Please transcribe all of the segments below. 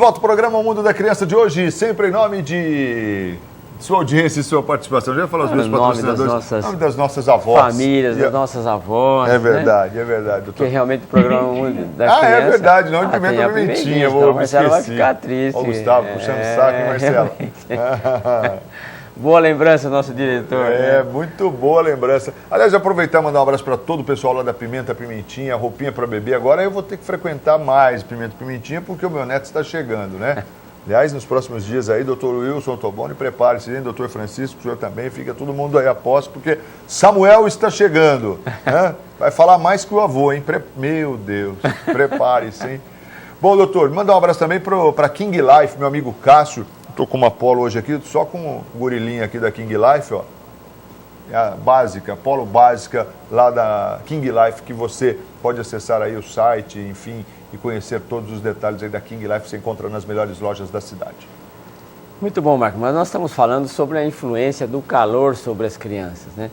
volta ao programa O Mundo da Criança de hoje, sempre em nome de sua audiência e sua participação. Já falou os meus patrocinadores, em nome das nossas avós. Famílias, das nossas avós. É verdade, né? É verdade. Porque realmente o programa O Mundo da Criança... é verdade, não de pimenta pimentinha, então, me Marcelo vai esqueci. ficar triste. Ó, Gustavo, puxando o saco, hein, Marcelo? Boa lembrança, nosso diretor. É, né? Muito boa lembrança. Aliás, aproveitar e mandar um abraço para todo o pessoal lá da Pimenta Pimentinha, roupinha para bebê. Agora eu vou ter que frequentar mais Pimenta Pimentinha porque o meu neto está chegando, né? Aliás, nos próximos dias aí, doutor Wilson Toboni, prepare-se, hein? Doutor Francisco, o senhor também, fica todo mundo aí a posto, porque Samuel está chegando, né? Vai falar mais que o avô, hein? Meu Deus, prepare-se, hein? Bom, doutor, manda um abraço também para King Life, meu amigo Cássio. Estou com uma polo hoje aqui, só com o gorilinha aqui da King Life, ó. É a básica, polo básica lá da King Life, que você pode acessar aí o site, enfim, e conhecer todos os detalhes aí da King Life, você encontra nas melhores lojas da cidade. Muito bom, Marco, mas nós estamos falando sobre a influência do calor sobre as crianças, né?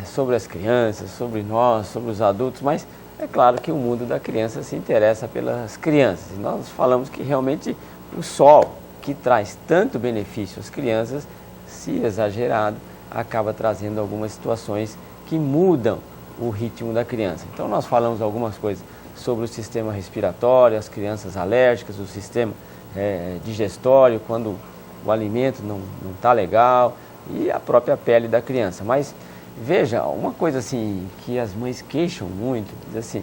Sobre as crianças, sobre nós, sobre os adultos, mas é claro que o mundo da criança se interessa pelas crianças. E nós falamos que realmente o sol, que traz tanto benefício às crianças, se exagerado, acaba trazendo algumas situações que mudam o ritmo da criança. Então nós falamos algumas coisas sobre o sistema respiratório, as crianças alérgicas, o sistema digestório, quando o alimento não está legal, e a própria pele da criança. Mas veja, uma coisa assim que as mães queixam muito, diz assim,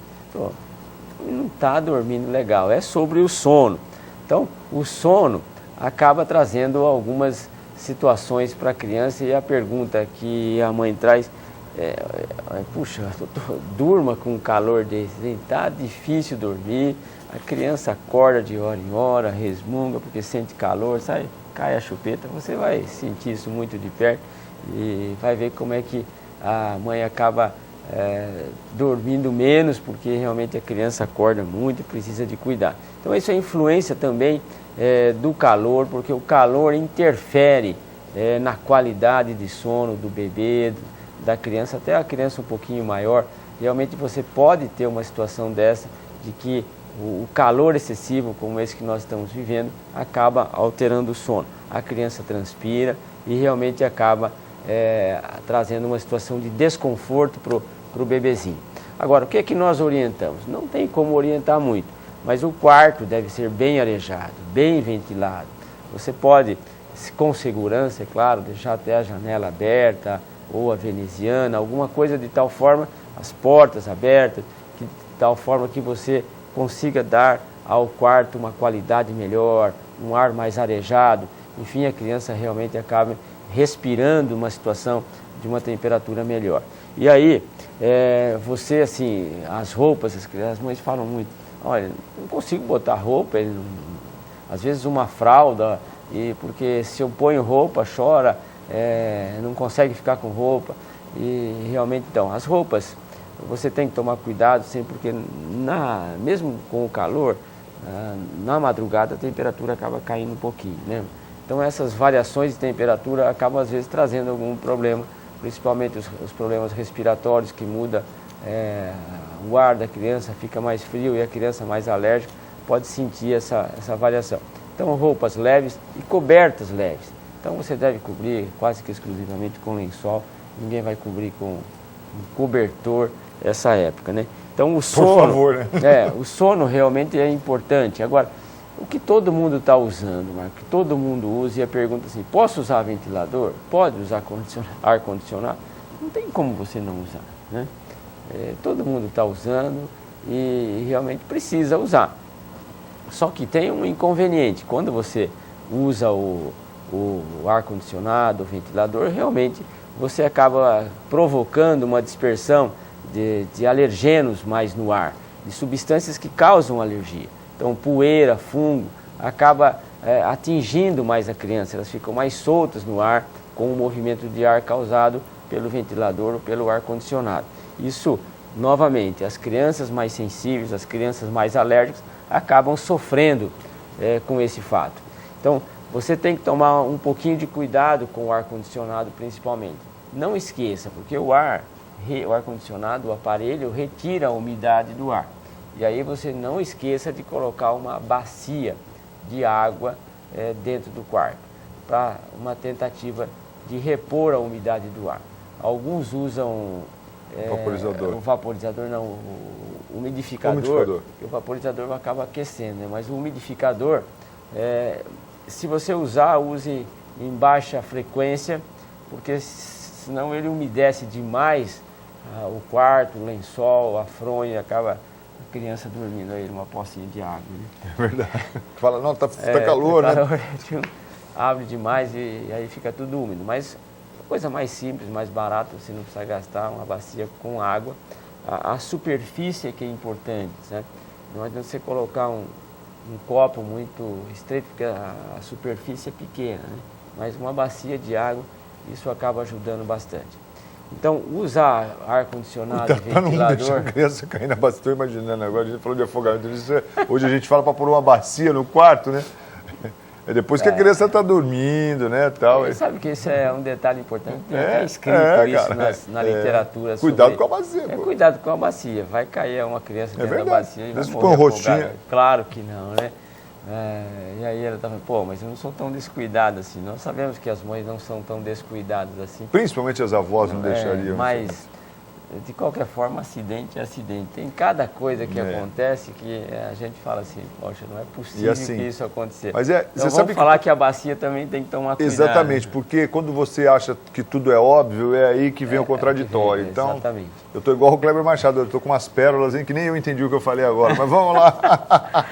não está dormindo legal, é sobre o sono. Então o sono acaba trazendo algumas situações para a criança, e a pergunta que a mãe traz puxa, durma com um calor desse, está difícil dormir, a criança acorda de hora em hora, resmunga porque sente calor, cai a chupeta, você vai sentir isso muito de perto e vai ver como é que a mãe acaba dormindo menos, porque realmente a criança acorda muito e precisa de cuidar. Então isso é influência também do calor, porque o calor interfere na qualidade de sono do bebê, da criança, até a criança um pouquinho maior. Realmente você pode ter uma situação dessa, de que o calor excessivo, como esse que nós estamos vivendo, acaba alterando o sono. A criança transpira e realmente acaba trazendo uma situação de desconforto para o bebezinho. Agora, o que é que nós orientamos? Não tem como orientar muito, mas o quarto deve ser bem arejado, bem ventilado. Você pode, com segurança, é claro, deixar até a janela aberta, ou a veneziana, alguma coisa de tal forma, as portas abertas, de tal forma que você consiga dar ao quarto uma qualidade melhor, um ar mais arejado. Enfim, a criança realmente acaba respirando uma situação de uma temperatura melhor. E aí, você, assim, as roupas, as mães falam muito, olha, não consigo botar roupa, às vezes uma fralda, porque se eu ponho roupa, chora, não consegue ficar com roupa. E realmente, então, as roupas, você tem que tomar cuidado sempre, porque mesmo com o calor, na madrugada a temperatura acaba caindo um pouquinho, né? Então essas variações de temperatura acabam às vezes trazendo algum problema, principalmente os problemas respiratórios, que muda o ar da criança, fica mais frio e a criança mais alérgica pode sentir essa variação. Então roupas leves e cobertas leves. Então você deve cobrir quase que exclusivamente com lençol, ninguém vai cobrir com um cobertor essa época, né? Então o sono, por favor, né? O sono realmente é importante. Agora, o que todo mundo está usando, Marco, que todo mundo usa, e a pergunta assim, posso usar ventilador? Pode usar ar-condicionado? Não tem como você não usar, né? Todo mundo está usando e realmente precisa usar. Só que tem um inconveniente, quando você usa o ar-condicionado, o ventilador, realmente você acaba provocando uma dispersão de alergenos mais no ar, de substâncias que causam alergia. Então, poeira, fungo, acaba atingindo mais a criança, elas ficam mais soltas no ar com o movimento de ar causado pelo ventilador ou pelo ar-condicionado. Isso, novamente, as crianças mais sensíveis, as crianças mais alérgicas, acabam sofrendo com esse fato. Então, você tem que tomar um pouquinho de cuidado com o ar-condicionado, principalmente. Não esqueça, porque o ar-condicionado, o aparelho, retira a umidade do ar. E aí você não esqueça de colocar uma bacia de água dentro do quarto, para uma tentativa de repor a umidade do ar. Alguns usam vaporizador. O vaporizador não, o umidificador. O vaporizador acaba aquecendo, né? Mas o umidificador, se você usar, use em baixa frequência, porque senão ele umedece demais o quarto, o lençol, a fronha, acaba a criança dormindo aí numa pocinha de água. Né? É verdade. Fala, não, tá calor, né? Abre demais e aí fica tudo úmido. Mas coisa mais simples, mais barata, você não precisa gastar uma bacia com água. A superfície é que é importante, né? Não adianta você colocar um copo muito estreito, porque a superfície é pequena, né? Mas uma bacia de água, isso acaba ajudando bastante. Então, usar ar-condicionado, ventilador... Para não deixar a criança cair na bacia, estou imaginando agora, a gente falou de afogamento, hoje a gente fala para pôr uma bacia no quarto, né? É depois que a criança está dormindo, né, tal. Você sabe que isso é um detalhe importante, tem até escrito isso na literatura. Cuidado com a bacia. Cuidado com a bacia, vai cair uma criança dentro da bacia e vai morrer com rostinha. Claro que não, né? E aí ela estava, mas eu não sou tão descuidada assim. Nós sabemos que as mães não são tão descuidadas assim. Principalmente as avós não deixariam. Mas, de qualquer forma, acidente é acidente. Tem cada coisa que acontece que a gente fala assim, poxa, não é possível que isso aconteça. Mas então você sabe falar que a bacia também tem que tomar cuidado. Exatamente, porque quando você acha que tudo é óbvio, é aí que vem o contraditório. Então, exatamente. Eu estou igual o Kleber Machado, eu estou com umas pérolas que nem eu entendi o que eu falei agora, mas vamos lá.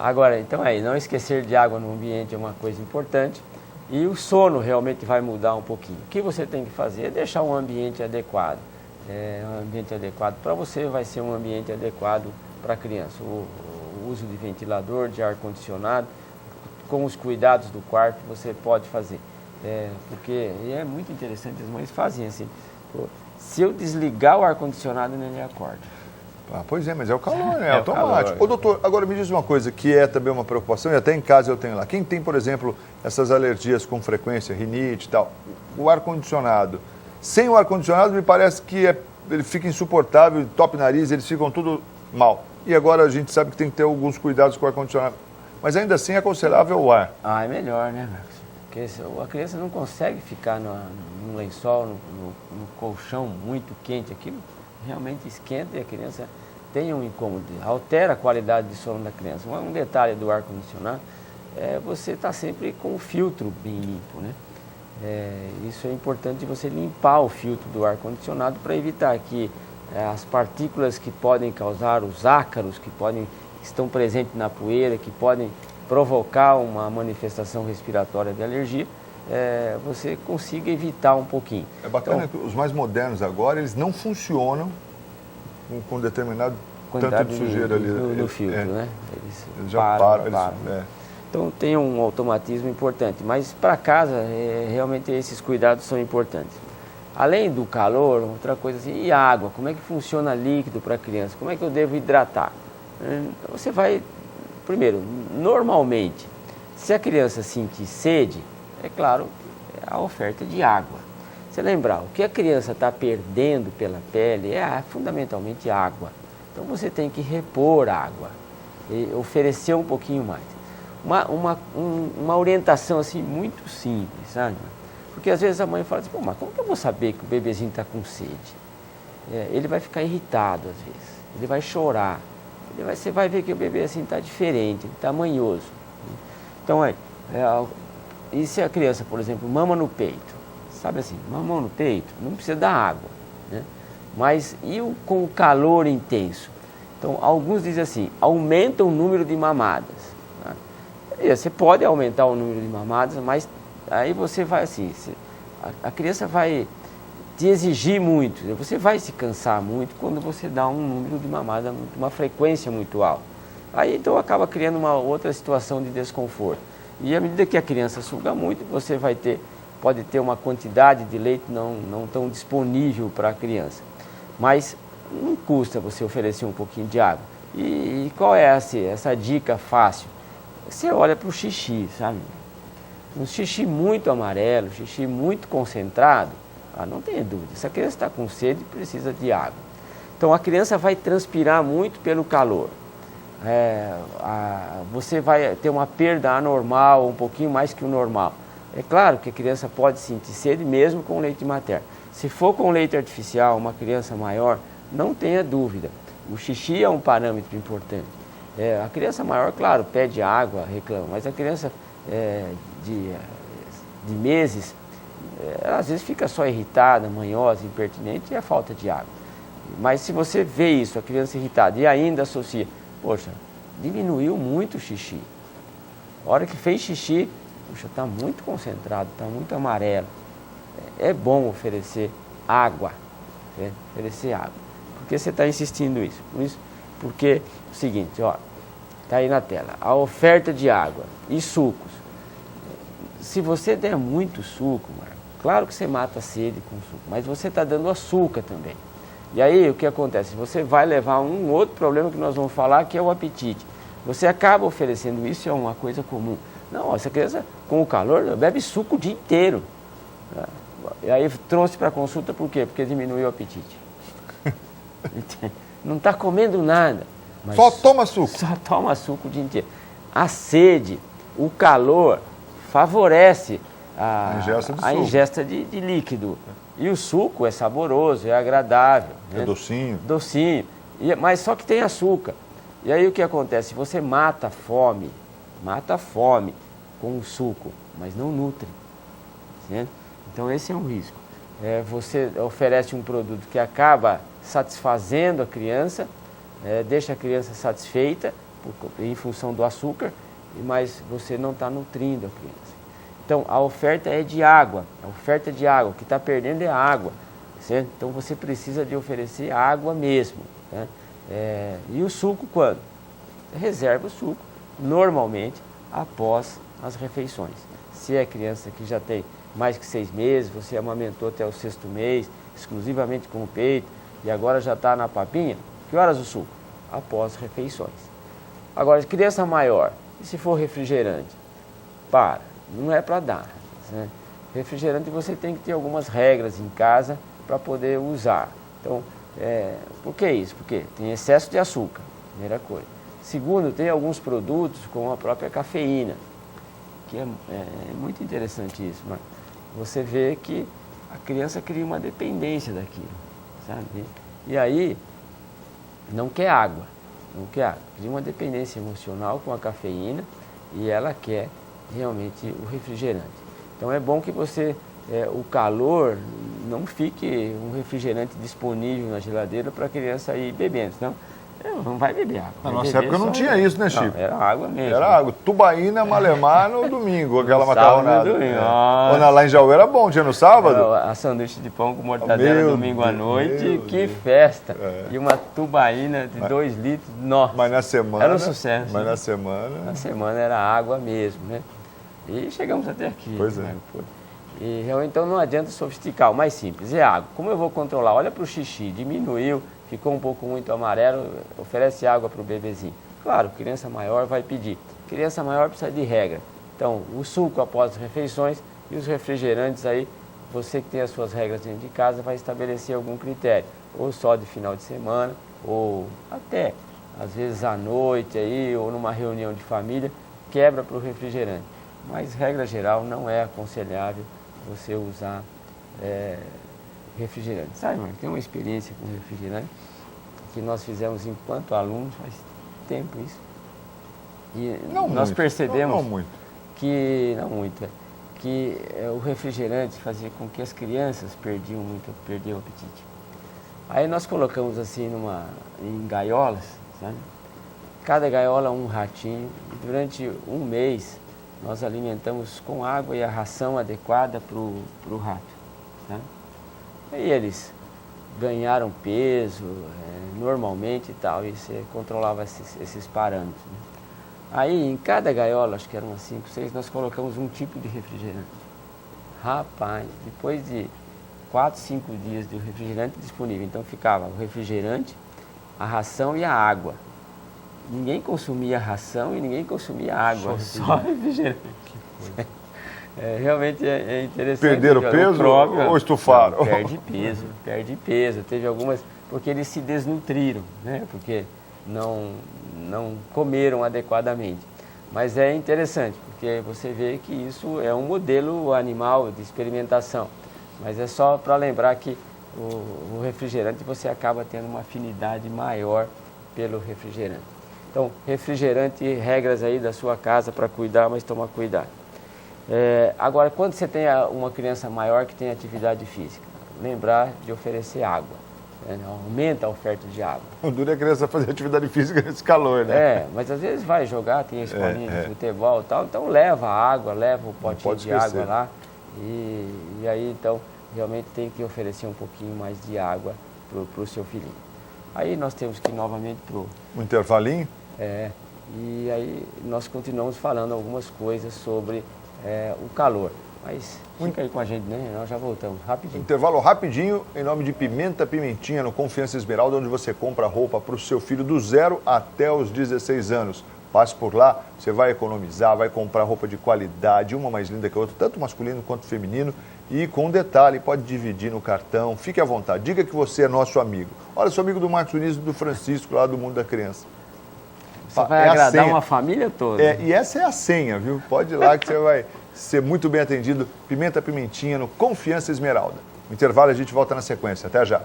Agora, então não esquecer de água no ambiente é uma coisa importante e o sono realmente vai mudar um pouquinho. O que você tem que fazer é deixar um ambiente adequado. Um ambiente adequado para você vai ser um ambiente adequado para a criança. O uso de ventilador, de ar-condicionado, com os cuidados do quarto você pode fazer. Porque é muito interessante, as mães fazem assim, se eu desligar o ar-condicionado, ele acorda. Pois é, mas é o calor, né? É automático. Ô, doutor, agora me diz uma coisa que é também uma preocupação, e até em casa eu tenho lá. Quem tem, por exemplo, essas alergias com frequência, rinite e tal, o ar-condicionado. Sem o ar-condicionado, me parece que ele fica insuportável, top nariz, eles ficam tudo mal. E agora a gente sabe que tem que ter alguns cuidados com o ar-condicionado. Mas ainda assim é aconselhável o ar. É melhor, né, Marcos? Porque a criança não consegue ficar no lençol, no colchão muito quente. Aquilo realmente esquenta e a criança tem um incômodo, altera a qualidade de sono da criança. Um detalhe do ar-condicionado você está sempre com o filtro bem limpo, né? Isso é importante você limpar o filtro do ar-condicionado para evitar que as partículas que podem causar, os ácaros que estão presentes na poeira, que podem provocar uma manifestação respiratória de alergia, você consiga evitar um pouquinho. É bacana que os mais modernos agora, eles não funcionam com determinado tanto de sujeira ali. No filtro, né? Eles já param. Então tem um automatismo importante, mas para casa realmente esses cuidados são importantes. Além do calor, outra coisa assim, e a água? Como é que funciona líquido para a criança? Como é que eu devo hidratar? Você vai, primeiro, normalmente, se a criança sentir sede, é claro, a oferta de água. Você lembrar, o que a criança está perdendo pela pele é fundamentalmente água. Então você tem que repor água, e oferecer um pouquinho mais. Uma orientação assim muito simples, sabe? Porque às vezes a mãe fala assim, mas como que eu vou saber que o bebezinho está com sede? Ele vai ficar irritado às vezes, ele vai chorar, você vai ver que o bebê assim está diferente, ele está manhoso. Então, e se a criança, por exemplo, mama no peito? Sabe assim, mamão no peito, não precisa dar água, né? Mas com o calor intenso? Então, alguns dizem assim, aumenta o número de mamadas. Né? Você pode aumentar o número de mamadas, mas aí você vai assim, a criança vai te exigir muito, você vai se cansar muito quando você dá um número de mamadas, uma frequência muito alta. Aí então acaba criando uma outra situação de desconforto. E à medida que a criança suga muito, você pode ter uma quantidade de leite não tão disponível para a criança. Mas não custa você oferecer um pouquinho de água. E qual é essa dica fácil? Você olha para o xixi, sabe? Um xixi muito amarelo, xixi muito concentrado, não tenha dúvida. Se a criança está com sede, precisa de água. Então a criança vai transpirar muito pelo calor. você vai ter uma perda anormal, um pouquinho mais que o normal. É claro que a criança pode sentir sede mesmo com leite materno. Se for com leite artificial, uma criança maior, não tenha dúvida. O xixi é um parâmetro importante. A criança maior, claro, pede água, reclama, mas a criança de meses, às vezes fica só irritada, manhosa, impertinente, e é falta de água. Mas se você vê isso, a criança irritada, e ainda associa, poxa, diminuiu muito o xixi. A hora que fez xixi, puxa, está muito concentrado, está muito amarelo. É bom oferecer água, né? Oferecer água. Por que você está insistindo isso? Porque é o seguinte, ó, está aí na tela, a oferta de água e sucos. Se você der muito suco, Marco, claro que você mata a sede com suco, mas você está dando açúcar também. E aí o que acontece? Você vai levar um outro problema que nós vamos falar, que é o apetite. Você acaba oferecendo isso, é uma coisa comum. Não, essa criança com o calor bebe suco o dia inteiro. E aí trouxe para consulta por quê? Porque diminuiu o apetite. Não está comendo nada. Mas só toma suco. Só toma suco o dia inteiro. A sede, o calor, favorece a ingesta de líquido. E o suco é saboroso, é agradável. É docinho. Docinho. Mas só que tem açúcar. E aí o que acontece? Você mata a fome com o suco, mas não nutre. Certo? Então esse é um risco. Você oferece um produto que acaba satisfazendo a criança, deixa a criança satisfeita em função do açúcar, mas você não está nutrindo a criança. Então a oferta é de água, o que está perdendo é água. Certo? Então você precisa de oferecer água mesmo. Né? E o suco quando? Reserva o suco, normalmente após as refeições. Se é criança que já tem mais que 6 meses, você amamentou até o 6º mês, exclusivamente com o peito, e agora já está na papinha, que horas o suco? Após refeições. Agora, criança maior, e se for refrigerante? Não é para dar. Né? Refrigerante você tem que ter algumas regras em casa para poder usar. Então, por que isso? Porque tem excesso de açúcar, primeira coisa. Segundo, tem alguns produtos com a própria cafeína, que é muito interessante isso, mas você vê que a criança cria uma dependência daquilo, sabe? E aí, não quer água, cria uma dependência emocional com a cafeína e ela quer realmente o refrigerante. Então é bom que você, o calor, não fique um refrigerante disponível na geladeira para a criança ir bebendo, senão não vai beber água. Na nossa época não tinha isso, né, Chico? Não, era água mesmo. Era água. Tubaína, malemar no domingo, aquela macarronada. Nossa. Lá em Jaú era bom, tinha no sábado? A sanduíche de pão com mortadela domingo à noite, que festa. E uma tubaína de 2 litros, nossa. Mas na semana... Era um sucesso. Mas né? na semana... Na semana era água mesmo, né? E chegamos até aqui. Pois né? E realmente, então não adianta sofisticar, o mais simples é água. Como eu vou controlar? Olha para o xixi, diminuiu, ficou um pouco muito amarelo, oferece água para o bebezinho. Claro, criança maior vai pedir. Criança maior precisa de regra. Então, o suco após as refeições e os refrigerantes aí, você que tem as suas regras dentro de casa vai estabelecer algum critério. Ou só de final de semana, ou até, às vezes à noite aí, ou numa reunião de família, quebra para o refrigerante. Mas, regra geral, não é aconselhável você usar refrigerante. Sabe, mano, tem uma experiência com refrigerante que nós fizemos enquanto alunos, faz tempo isso. E nós percebemos que o refrigerante fazia com que as crianças perdiam o apetite. Aí nós colocamos assim em gaiolas, sabe? Cada gaiola um ratinho, e durante um mês nós alimentamos com água e a ração adequada para o rato. Tá? E eles ganharam peso normalmente e tal, e você controlava esses parâmetros. Né? Aí em cada gaiola, acho que eram umas 5, 6, nós colocamos um tipo de refrigerante. Rapaz, depois de 4, 5 dias de refrigerante disponível, então ficava o refrigerante, a ração e a água. Ninguém consumia ração e ninguém consumia água, só refrigerante. Realmente é interessante. Perderam peso ou estufaram? Não, perde peso. Teve algumas, porque eles se desnutriram, né? Porque não comeram adequadamente. Mas é interessante, porque você vê que isso é um modelo animal de experimentação. Mas é só para lembrar que o refrigerante você acaba tendo uma afinidade maior pelo refrigerante. Então, refrigerante, regras aí da sua casa para cuidar, mas tomar cuidado. Agora, quando você tem uma criança maior que tem atividade física, lembrar de oferecer água. Aumenta a oferta de água. O duro é a criança fazer atividade física nesse calor, né? Mas às vezes vai jogar, tem a escolinha de futebol e tal, então leva a água, leva o potinho de água lá. E aí, então, realmente tem que oferecer um pouquinho mais de água para o seu filhinho. Aí nós temos que ir novamente para um intervalinho? E aí nós continuamos falando algumas coisas sobre o calor. Mas fica aí com a gente, né? Nós já voltamos, rapidinho. Intervalo rapidinho, em nome de Pimenta Pimentinha, no Confiança Esmeralda, onde você compra roupa para o seu filho do 0 até os 16 anos. Passe por lá, você vai economizar, vai comprar roupa de qualidade, uma mais linda que a outra, tanto masculino quanto feminino. E com um detalhe, pode dividir no cartão, fique à vontade, diga que você é nosso amigo. Olha, sou amigo do Marcos Vinícius e do Francisco, lá do Mundo da Criança. Você vai agradar uma família toda. E essa é a senha, viu? Pode ir lá que você vai ser muito bem atendido. Pimenta Pimentinha no Confiança Esmeralda. No intervalo a gente volta na sequência. Até já.